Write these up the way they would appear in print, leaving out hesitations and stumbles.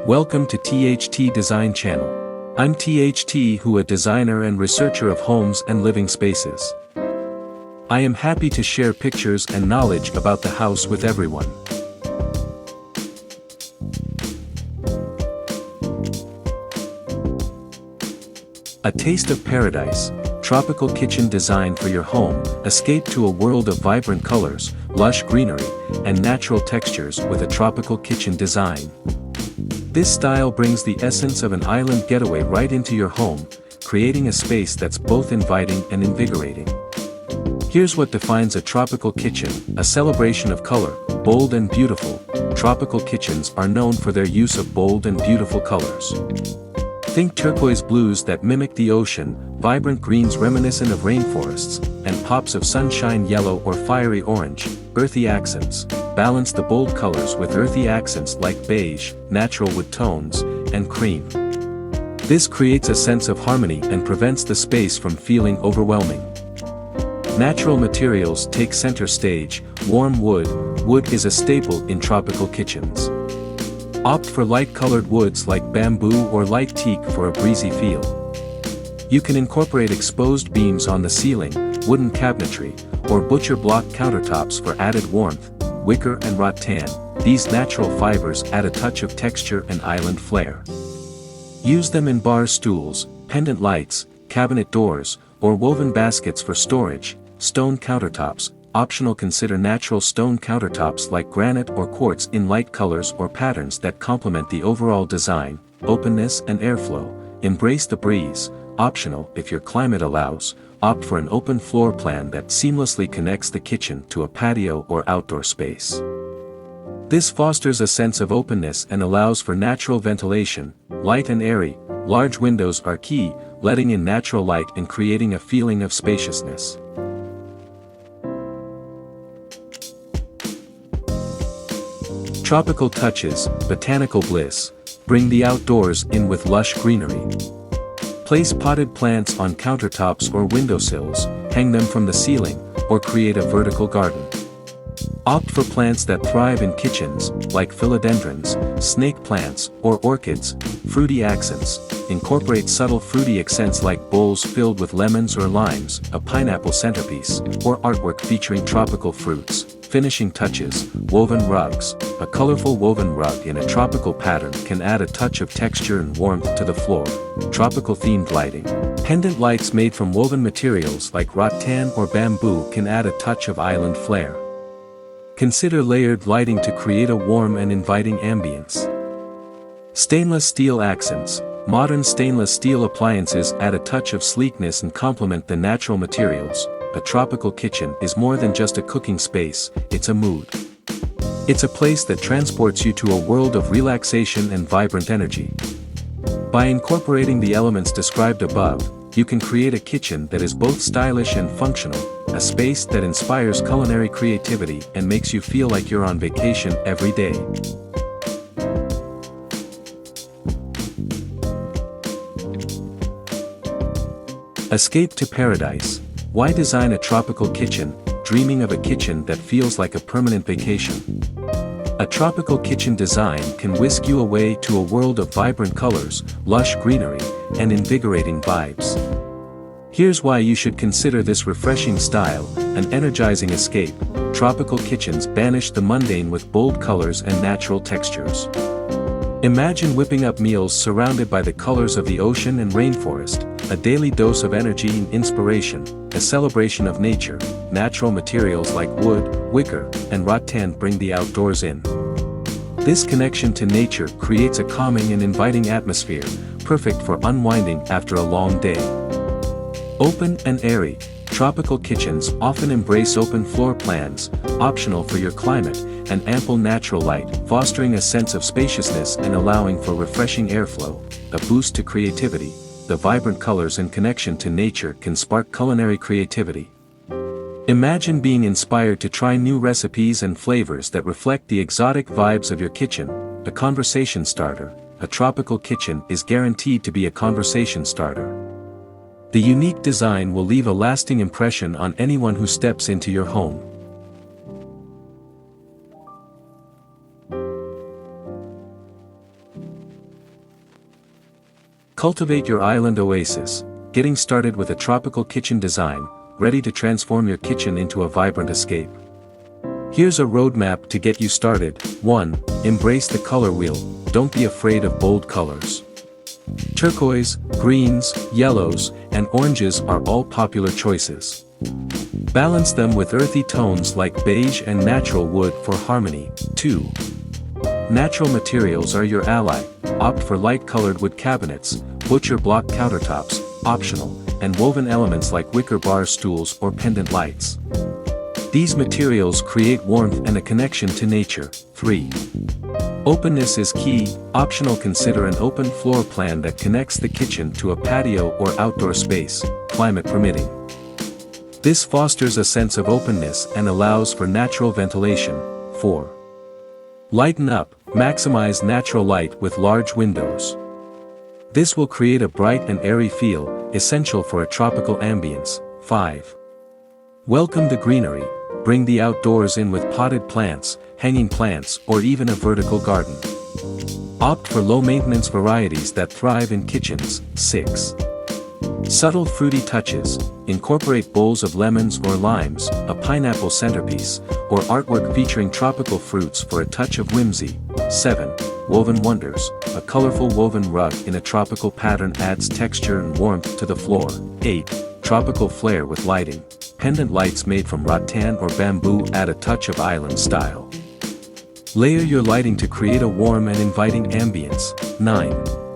Welcome to THT Design Channel. I'm THT, who a designer and researcher of homes and living spaces. I am happy to share pictures and knowledge about the house with everyone. A taste of paradise, tropical kitchen design for your home. Escape to a world of vibrant colors, lush greenery, and natural textures with a tropical kitchen design. This style brings the essence of an island getaway right into your home, creating a space that's both inviting and invigorating. Here's what defines a tropical kitchen: a celebration of color, bold and beautiful. Tropical kitchens are known for their use of bold and beautiful colors. Think turquoise blues that mimic the ocean, vibrant greens reminiscent of rainforests, and pops of sunshine yellow or fiery orange. Earthy accents. Balance the bold colors with earthy accents like beige, natural wood tones, and cream. This creates a sense of harmony and prevents the space from feeling overwhelming. Natural materials take center stage. Warm wood. Wood is a staple in tropical kitchens. Opt for light-colored woods like bamboo or light teak for a breezy feel. You can incorporate exposed beams on the ceiling, wooden cabinetry, or butcher block countertops for added warmth. Wicker and rattan. These natural fibers add a touch of texture and island flair. Use them in bar stools, pendant lights, cabinet doors, or woven baskets for storage. Stone countertops. Optional. Consider natural stone countertops like granite or quartz in light colors or patterns that complement the overall design. Openness and airflow. Embrace the breeze. Optional. If your climate allows, opt for an open floor plan that seamlessly connects the kitchen to a patio or outdoor space. This fosters a sense of openness and allows for natural ventilation. Light and airy. Large windows are key, letting in natural light and creating a feeling of spaciousness. Tropical touches, botanical bliss. Bring the outdoors in with lush greenery. Place potted plants on countertops or windowsills, hang them from the ceiling, or create a vertical garden. Opt for plants that thrive in kitchens, like philodendrons, snake plants, or orchids. Fruity accents. Incorporate subtle fruity accents like bowls filled with lemons or limes, a pineapple centerpiece, or artwork featuring tropical fruits. Finishing touches, woven rugs. A colorful woven rug in a tropical pattern can add a touch of texture and warmth to the floor. Tropical themed lighting. Pendant lights made from woven materials like rattan or bamboo can add a touch of island flair. Consider layered lighting to create a warm and inviting ambience. Stainless steel accents. Modern stainless steel appliances add a touch of sleekness and complement the natural materials. A tropical kitchen is more than just a cooking space, it's a mood. It's a place that transports you to a world of relaxation and vibrant energy. By incorporating the elements described above, you can create a kitchen that is both stylish and functional, a space that inspires culinary creativity and makes you feel like you're on vacation every day. Escape to paradise. Why design a tropical kitchen, dreaming of a kitchen that feels like a permanent vacation? A tropical kitchen design can whisk you away to a world of vibrant colors, lush greenery, and invigorating vibes. Here's why you should consider this refreshing style: an energizing escape. Tropical kitchens banish the mundane with bold colors and natural textures. Imagine whipping up meals surrounded by the colors of the ocean and rainforest, a daily dose of energy and inspiration, a celebration of nature. Natural materials like wood, wicker, and rattan bring the outdoors in. This connection to nature creates a calming and inviting atmosphere, perfect for unwinding after a long day. Open and airy. Tropical kitchens often embrace open floor plans, optional for your climate, and ample natural light, fostering a sense of spaciousness and allowing for refreshing airflow, a boost to creativity. The vibrant colors and connection to nature can spark culinary creativity. Imagine being inspired to try new recipes and flavors that reflect the exotic vibes of your kitchen. A conversation starter. A tropical kitchen is guaranteed to be a conversation starter. The unique design will leave a lasting impression on anyone who steps into your home. Cultivate your island oasis, getting started with a tropical kitchen design, ready to transform your kitchen into a vibrant escape. Here's a roadmap to get you started. 1. Embrace the color wheel, don't be afraid of bold colors. Turquoise, greens, yellows, and oranges are all popular choices. Balance them with earthy tones like beige and natural wood for harmony. 2. Natural materials are your ally, opt for light-colored wood cabinets, butcher block countertops, optional, and woven elements like wicker bar stools or pendant lights. These materials create warmth and a connection to nature. 3. Openness is key, optional, consider an open floor plan that connects the kitchen to a patio or outdoor space, climate permitting. This fosters a sense of openness and allows for natural ventilation. 4. Lighten up, maximize natural light with large windows. This will create a bright and airy feel, essential for a tropical ambience. 5. Welcome the greenery, bring the outdoors in with potted plants, hanging plants, or even a vertical garden. Opt for low-maintenance varieties that thrive in kitchens. 6. Subtle fruity touches, incorporate bowls of lemons or limes, a pineapple centerpiece, or artwork featuring tropical fruits for a touch of whimsy. 7. Woven wonders, a colorful woven rug in a tropical pattern adds texture and warmth to the floor. 8. Tropical flair with lighting, pendant lights made from rattan or bamboo add a touch of island style. Layer your lighting to create a warm and inviting ambience. 9.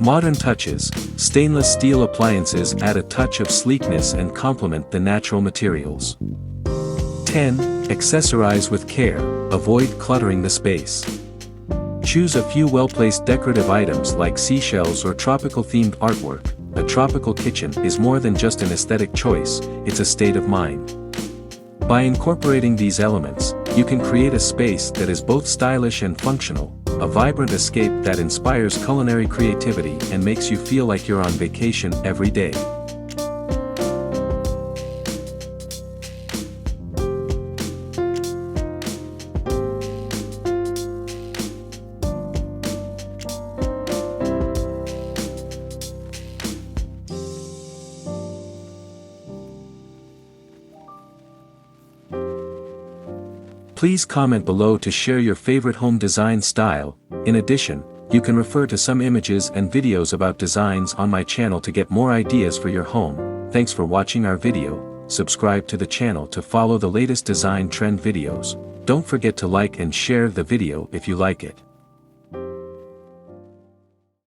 Modern touches, stainless steel appliances add a touch of sleekness and complement the natural materials. 10. Accessorize with care, avoid cluttering the space. Choose a few well-placed decorative items like seashells or tropical-themed artwork. A tropical kitchen is more than just an aesthetic choice, it's a state of mind. By incorporating these elements, you can create a space that is both stylish and functional, a vibrant escape that inspires culinary creativity and makes you feel like you're on vacation every day. Please comment below to share your favorite home design style. In addition, you can refer to some images and videos about designs on my channel to get more ideas for your home. Thanks for watching our video. Subscribe to the channel to follow the latest design trend videos. Don't forget to like and share the video if you like it.